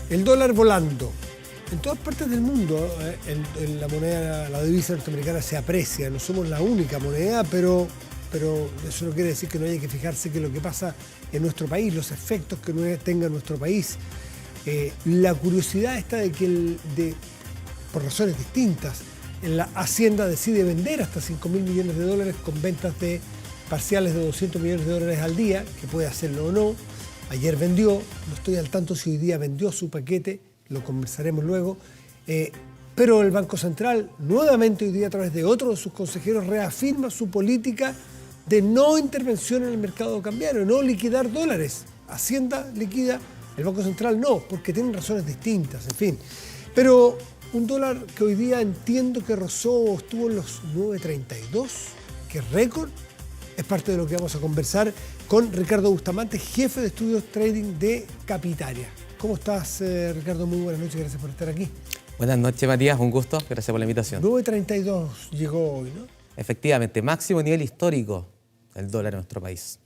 El dólar volando. En todas partes del mundo la moneda, la divisa norteamericana se aprecia. No somos la única moneda, pero eso no quiere decir que no haya que fijarse que lo que pasa en nuestro país, los efectos que tenga nuestro país. La curiosidad está de que, por razones distintas, la Hacienda decide vender hasta 5.000 millones de dólares con ventas de parciales de 200 millones de dólares al día, que puede hacerlo o no. Ayer vendió, no estoy al tanto si hoy día vendió su paquete, lo conversaremos luego. Pero el Banco Central, nuevamente hoy día a través de otro de sus consejeros, reafirma su política de no intervención en el mercado cambiario, no liquidar dólares. Hacienda liquida, el Banco Central no, porque tienen razones distintas, en fin. Pero un dólar que hoy día entiendo que rozó o estuvo en los 9.32, que es récord, es parte de lo que vamos a conversar con Ricardo Bustamante, jefe de estudios trading de Capitaria. ¿Cómo estás, Ricardo? Muy buenas noches, gracias por estar aquí. Buenas noches, Matías, un gusto, gracias por la invitación. 9.32 llegó hoy, ¿no? Efectivamente, máximo nivel histórico del dólar en nuestro país.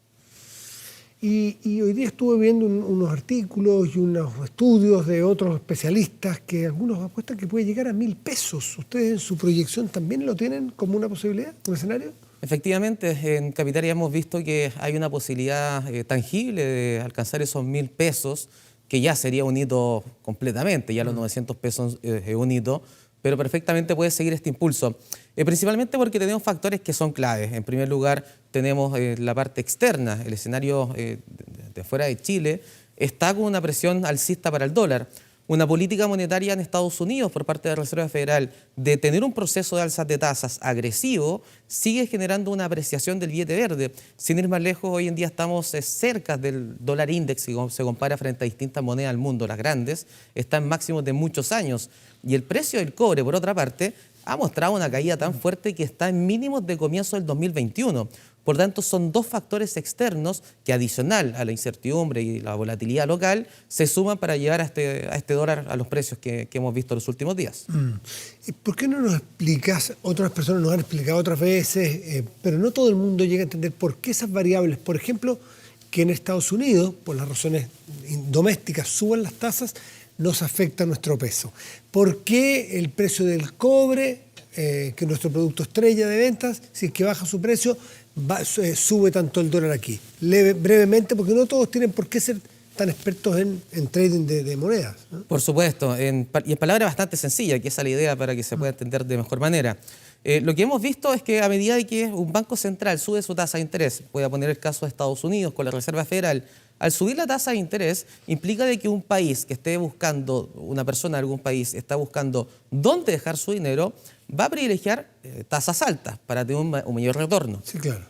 Y hoy día estuve viendo unos artículos y unos estudios de otros especialistas que algunos apuestan que puede llegar a 1.000 pesos. ¿Ustedes en su proyección también lo tienen como una posibilidad, un escenario? Efectivamente, en Capitaria hemos visto que hay una posibilidad tangible de alcanzar esos 1.000 pesos, que ya sería un hito completamente, ya los 900 pesos es un hito, pero perfectamente puede seguir este impulso. Principalmente porque tenemos factores que son claves. En primer lugar, tenemos la parte externa, el escenario de fuera de Chile, está con una presión alcista para el dólar. Una política monetaria en Estados Unidos por parte de la Reserva Federal de tener un proceso de alzas de tasas agresivo sigue generando una apreciación del billete verde. Sin ir más lejos, hoy en día estamos cerca del dólar index, si se compara frente a distintas monedas del mundo, las grandes, está en máximos de muchos años. Y el precio del cobre, por otra parte, ha mostrado una caída tan fuerte que está en mínimos de comienzo del 2021. Por tanto, son dos factores externos que, adicional a la incertidumbre y la volatilidad local, se suman para llevar a este dólar a los precios que hemos visto en los últimos días. ¿Por qué no nos explicas? Otras personas nos han explicado otras veces, pero no todo el mundo llega a entender por qué esas variables, por ejemplo, que en Estados Unidos, por las razones domésticas, suban las tasas, nos afecta nuestro peso. ¿Por qué el precio del cobre, que es nuestro producto estrella de ventas, si es que baja su precio, sube tanto el dólar aquí? Brevemente, porque no todos tienen por qué ser tan expertos en trading de monedas, ¿no? Por supuesto, y en palabras bastante sencillas, que esa es la idea para que se pueda entender de mejor manera. Lo que hemos visto es que a medida de que un banco central sube su tasa de interés, voy a poner el caso de Estados Unidos con la Reserva Federal, al subir la tasa de interés implica de que un país que esté buscando, una persona de algún país está buscando dónde dejar su dinero, va a privilegiar tasas altas para tener un mayor retorno. Sí, claro.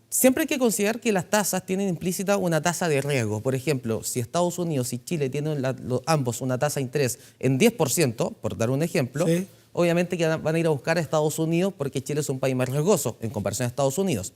Siempre hay que considerar que las tasas tienen implícita una tasa de riesgo. Por ejemplo, si Estados Unidos y Chile tienen ambos una tasa de interés en 10%, por dar un ejemplo, sí, obviamente que van a ir a buscar a Estados Unidos porque Chile es un país más riesgoso en comparación a Estados Unidos.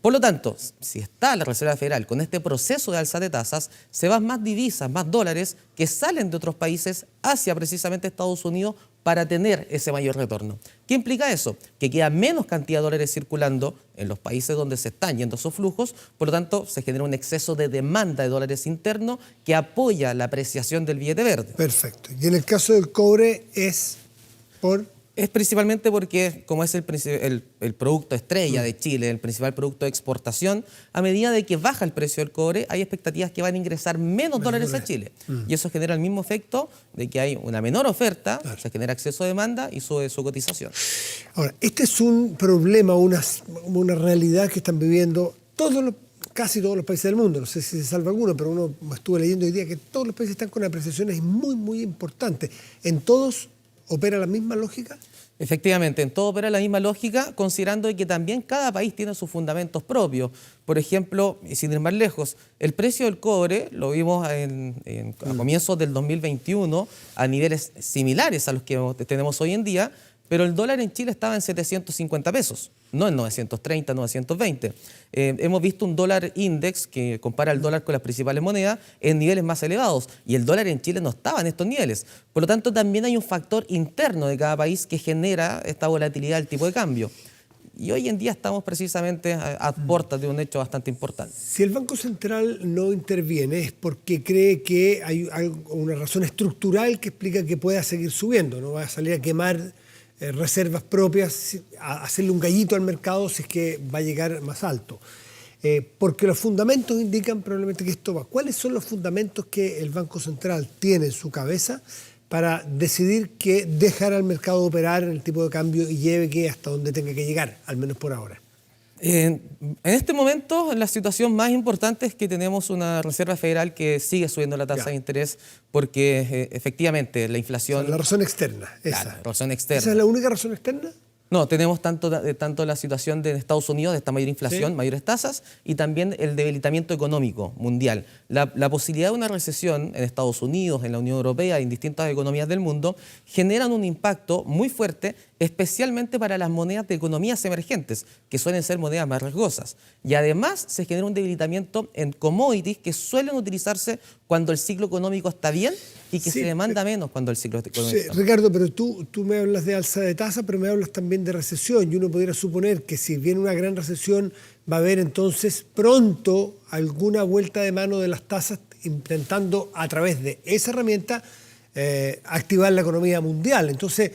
Por lo tanto, si está la Reserva Federal con este proceso de alza de tasas, se van más divisas, más dólares que salen de otros países hacia precisamente Estados Unidos para tener ese mayor retorno. ¿Qué implica eso? Que queda menos cantidad de dólares circulando en los países donde se están yendo esos flujos, por lo tanto se genera un exceso de demanda de dólares interno que apoya la apreciación del billete verde. Perfecto. Y en el caso del cobre es por... Es principalmente porque, como es el producto estrella de Chile, el principal producto de exportación, a medida de que baja el precio del cobre, hay expectativas que van a ingresar menos dólares a Chile. Y eso genera el mismo efecto de que hay una menor oferta, claro, se genera exceso de demanda y sube su cotización. Ahora, este es un problema, una realidad que están viviendo casi todos los países del mundo. No sé si se salva alguno, pero uno estuve leyendo hoy día que todos los países están con apreciaciones muy, muy importantes. ¿En todos opera la misma lógica? Efectivamente, en todo opera la misma lógica, considerando que también cada país tiene sus fundamentos propios. Por ejemplo, y sin ir más lejos, el precio del cobre lo vimos a comienzos del 2021 a niveles similares a los que tenemos hoy en día, pero el dólar en Chile estaba en 750 pesos, no en 930, 920. Hemos visto un dólar index que compara el dólar con las principales monedas en niveles más elevados y el dólar en Chile no estaba en estos niveles. Por lo tanto, también hay un factor interno de cada país que genera esta volatilidad del tipo de cambio. Y hoy en día estamos precisamente a puertas de un hecho bastante importante. Si el Banco Central no interviene es porque cree que hay una razón estructural que explica que pueda seguir subiendo, no va a salir a quemar reservas propias, a hacerle un gallito al mercado si es que va a llegar más alto. Porque los fundamentos indican probablemente que esto va. ¿Cuáles son los fundamentos que el Banco Central tiene en su cabeza para decidir que dejar al mercado operar en el tipo de cambio y lleve que hasta donde tenga que llegar, al menos por ahora? En este momento, la situación más importante es que tenemos una Reserva Federal que sigue subiendo la tasa de interés porque efectivamente la inflación... O sea, la razón externa, esa. Claro, razón externa. ¿Esa es la única razón externa? No, tenemos tanto la situación de Estados Unidos, de esta mayor inflación, mayores tasas, y también el debilitamiento económico mundial. La posibilidad de una recesión en Estados Unidos, en la Unión Europea y en distintas economías del mundo generan un impacto muy fuerte, especialmente para las monedas de economías emergentes, que suelen ser monedas más riesgosas. Y además se genera un debilitamiento en commodities que suelen utilizarse cuando el ciclo económico está bien y que se demanda menos cuando el ciclo económico está bien. Ricardo, pero tú me hablas de alza de tasa, pero me hablas también de recesión. Y uno pudiera suponer que si viene una gran recesión va a haber entonces pronto alguna vuelta de mano de las tasas intentando a través de esa herramienta activar la economía mundial. Entonces,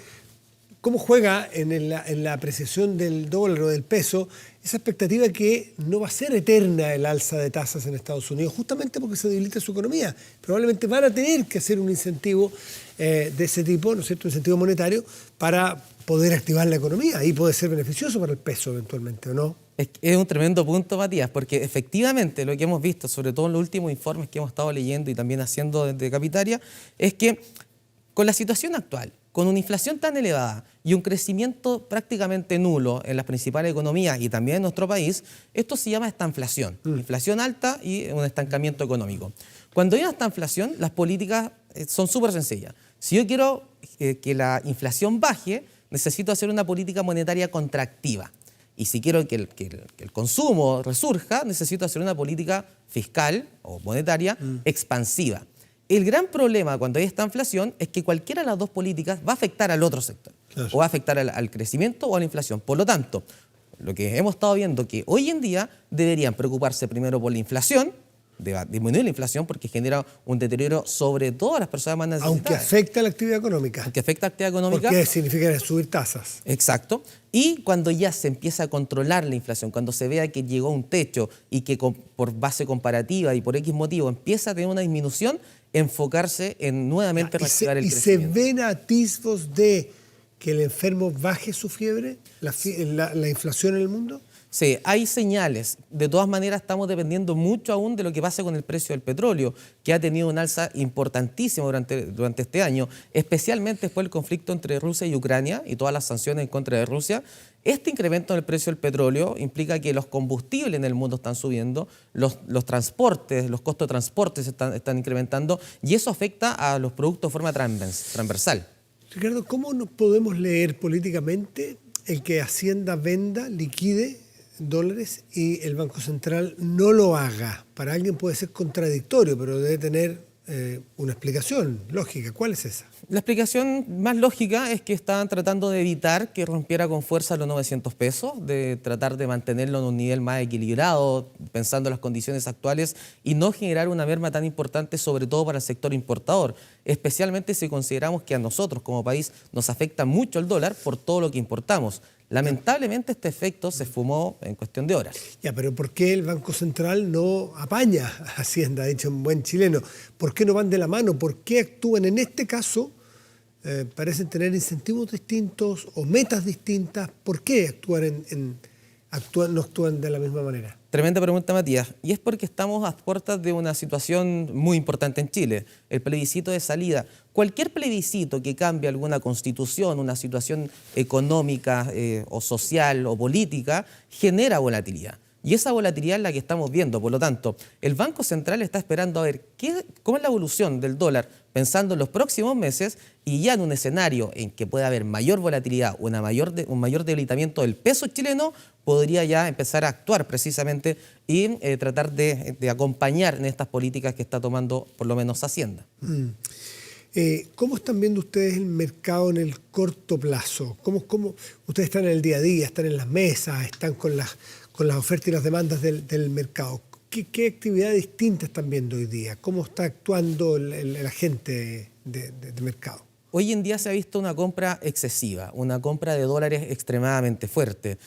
¿cómo juega en la apreciación del dólar o del peso esa expectativa que no va a ser eterna el alza de tasas en Estados Unidos, justamente porque se debilita su economía? Probablemente van a tener que hacer un incentivo de ese tipo, ¿no es cierto?, un incentivo monetario para poder activar la economía y puede ser beneficioso para el peso eventualmente, ¿o no? Es un tremendo punto, Matías, porque efectivamente lo que hemos visto, sobre todo en los últimos informes que hemos estado leyendo y también haciendo desde Capitaria, es que con la situación actual, con una inflación tan elevada y un crecimiento prácticamente nulo en las principales economías y también en nuestro país, esto se llama estanflación. Inflación alta y un estancamiento económico. Cuando hay una estanflación, las políticas son súper sencillas. Si yo quiero que la inflación baje, necesito hacer una política monetaria contractiva. Y si quiero que el consumo resurja, necesito hacer una política fiscal o monetaria expansiva. El gran problema cuando hay esta inflación es que cualquiera de las dos políticas va a afectar al otro sector. Claro. O va a afectar al crecimiento o a la inflación. Por lo tanto, lo que hemos estado viendo que hoy en día deberían preocuparse primero por la inflación, de disminuir la inflación porque genera un deterioro sobre todo a las personas más necesitadas. Aunque afecta a la actividad económica. Aunque afecta a la actividad económica. Porque significa subir tasas. Exacto. Y cuando ya se empieza a controlar la inflación, cuando se vea que llegó a un techo y que por base comparativa y por X motivo empieza a tener una disminución, enfocarse en nuevamente reactivar el crecimiento. ¿Y se ven atisbos de que el enfermo baje su fiebre, la inflación en el mundo? Sí, hay señales. De todas maneras, estamos dependiendo mucho aún de lo que pase con el precio del petróleo, que ha tenido un alza importantísima durante este año, especialmente después del conflicto entre Rusia y Ucrania y todas las sanciones en contra de Rusia. Este incremento en el precio del petróleo implica que los combustibles en el mundo están subiendo, los transportes, los costos de transporte se están incrementando y eso afecta a los productos de forma transversal. Ricardo, ¿cómo nos podemos leer políticamente el que Hacienda venda, liquide dólares y el Banco Central no lo haga? Para alguien puede ser contradictorio, pero debe tener una explicación lógica. ¿Cuál es esa? La explicación más lógica es que estaban tratando de evitar que rompiera con fuerza los 900 pesos, de tratar de mantenerlo en un nivel más equilibrado, pensando en las condiciones actuales y no generar una merma tan importante, sobre todo para el sector importador, especialmente si consideramos que a nosotros como país nos afecta mucho el dólar por todo lo que importamos. Lamentablemente este efecto se esfumó en cuestión de horas. Ya, pero ¿por qué el Banco Central no apaña a Hacienda, dicho en buen chileno? ¿Por qué no van de la mano? ¿Por qué actúan en este caso? Parecen tener incentivos distintos o metas distintas. ¿Por qué no actúan de la misma manera? Tremenda pregunta, Matías. Y es porque estamos a puertas de una situación muy importante en Chile, el plebiscito de salida. Cualquier plebiscito que cambie alguna constitución, una situación económica o social o política, genera volatilidad. Y esa volatilidad es la que estamos viendo. Por lo tanto, el Banco Central está esperando a ver cómo es la evolución del dólar, pensando en los próximos meses y ya en un escenario en que pueda haber mayor volatilidad, un mayor debilitamiento del peso chileno, podría ya empezar a actuar precisamente y tratar de acompañar en estas políticas que está tomando por lo menos Hacienda. ¿Cómo están viendo ustedes el mercado en el corto plazo? ¿Cómo ustedes están en el día a día, están en las mesas, están con las ofertas y las demandas del mercado? ¿Qué actividades distintas están viendo hoy día? ¿Cómo está actuando el agente de mercado? Hoy en día se ha visto una compra excesiva, una compra de dólares extremadamente fuerte.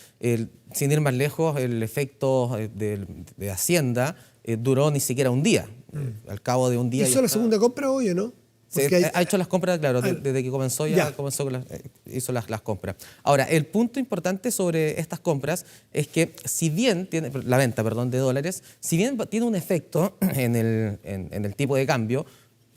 Sin ir más lejos, el efecto de Hacienda duró ni siquiera un día. Al cabo de un día... ¿Hizo la segunda compra hoy o no? Ha hecho las compras, claro, desde que comenzó hizo las compras. Ahora, el punto importante sobre estas compras es que si bien tiene, la venta, perdón, de dólares, si bien tiene un efecto en el tipo de cambio,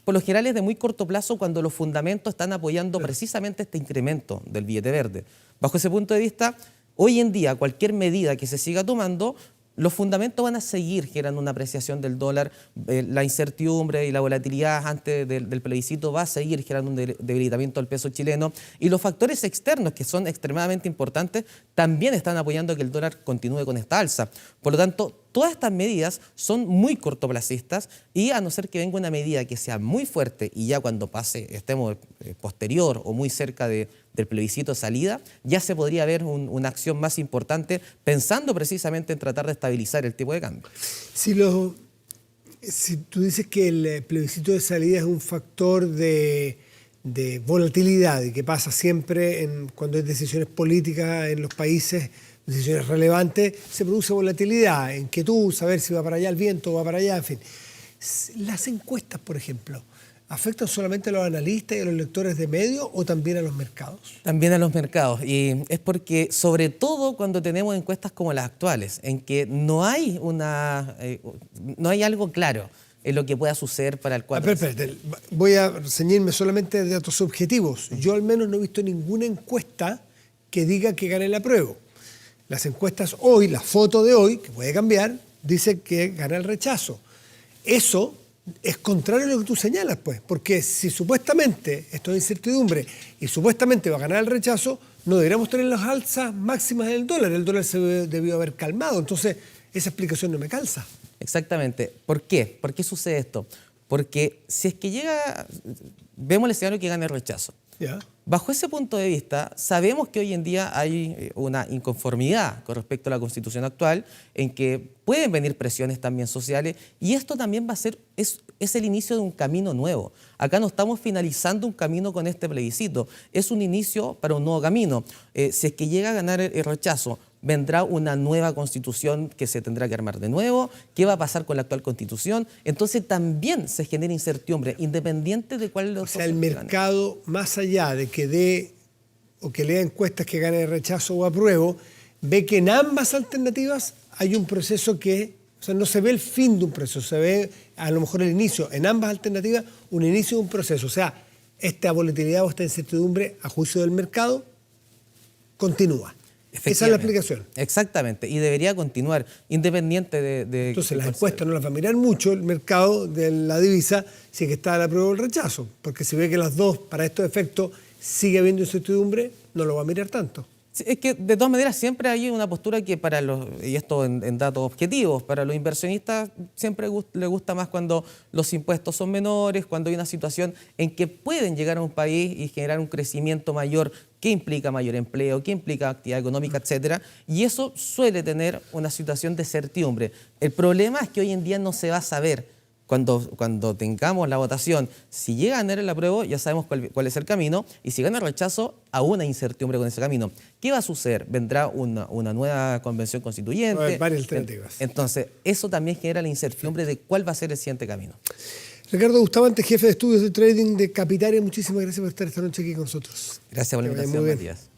por lo general es de muy corto plazo cuando los fundamentos están apoyando precisamente este incremento del billete verde. Bajo ese punto de vista, hoy en día cualquier medida que se siga tomando, los fundamentos van a seguir generando una apreciación del dólar, la incertidumbre y la volatilidad antes del plebiscito va a seguir generando un debilitamiento del peso chileno y los factores externos que son extremadamente importantes también están apoyando a que el dólar continúe con esta alza. Por lo tanto, todas estas medidas son muy cortoplacistas y a no ser que venga una medida que sea muy fuerte y ya cuando estemos posterior o muy cerca del plebiscito de salida, ya se podría ver una acción más importante pensando precisamente en tratar de estabilizar el tipo de cambio. Si tú dices que el plebiscito de salida es un factor de volatilidad y que pasa siempre cuando hay decisiones políticas en los países, decisiones relevantes, se produce volatilidad, inquietud, saber si va para allá el viento o va para allá, en fin. Las encuestas, por ejemplo, ¿afectan solamente a los analistas y a los lectores de medios o también a los mercados? También a los mercados. Y es porque, sobre todo cuando tenemos encuestas como las actuales, en que no hay algo claro en lo que pueda suceder para el 4. Espérate, voy a ceñirme solamente de datos subjetivos. Yo al menos no he visto ninguna encuesta que diga que gane el apruebo. Las encuestas hoy, la foto de hoy, que puede cambiar, dice que gana el rechazo. Eso es contrario a lo que tú señalas, pues, porque si supuestamente esto es incertidumbre y supuestamente va a ganar el rechazo, no deberíamos tener las alzas máximas del dólar. El dólar se debió haber calmado, entonces esa explicación no me calza. Exactamente. ¿Por qué? ¿Por qué sucede esto? Porque si es que vemos el escenario que gana el rechazo. ¿Ya? Bajo ese punto de vista, sabemos que hoy en día hay una inconformidad con respecto a la Constitución actual, en que pueden venir presiones también sociales, y esto también es el inicio de un camino nuevo. Acá no estamos finalizando un camino con este plebiscito, es un inicio para un nuevo camino. Si es que llega a ganar el rechazo, vendrá una nueva constitución que se tendrá que armar de nuevo. ¿Qué va a pasar con la actual constitución? Entonces también se genera incertidumbre, independiente de cuál de los... O sea, el mercado, más allá de que dé o que lea encuestas que gane rechazo o apruebo, ve que en ambas alternativas hay un proceso o sea, no se ve el fin de un proceso, se ve a lo mejor el inicio, en ambas alternativas, un inicio de un proceso. O sea, esta volatilidad o esta incertidumbre, a juicio del mercado, continúa. Esa es la explicación. Exactamente, y debería continuar, independiente de Entonces las encuestas no las va a mirar mucho el mercado de la divisa si es que está el apruebo o el rechazo, porque si ve que las dos, para estos efectos, sigue habiendo incertidumbre, no lo va a mirar tanto. Sí, es que de todas maneras siempre hay una postura que y esto en datos objetivos, para los inversionistas siempre les gusta más cuando los impuestos son menores, cuando hay una situación en que pueden llegar a un país y generar un crecimiento mayor que implica mayor empleo, que implica actividad económica, etcétera, y eso suele tener una situación de certidumbre. El problema es que hoy en día no se va a saber. Cuando tengamos la votación, si llega a ganar el apruebo, ya sabemos cuál es el camino, y si gana el rechazo, aún hay incertidumbre con ese camino. ¿Qué va a suceder? Vendrá una nueva convención constituyente. Hay varias alternativas. Entonces, eso también genera la incertidumbre de cuál va a ser el siguiente camino. Ricardo Bustamante, jefe de estudios de trading de Capitaria, muchísimas gracias por estar esta noche aquí con nosotros. Gracias por la invitación, Matías.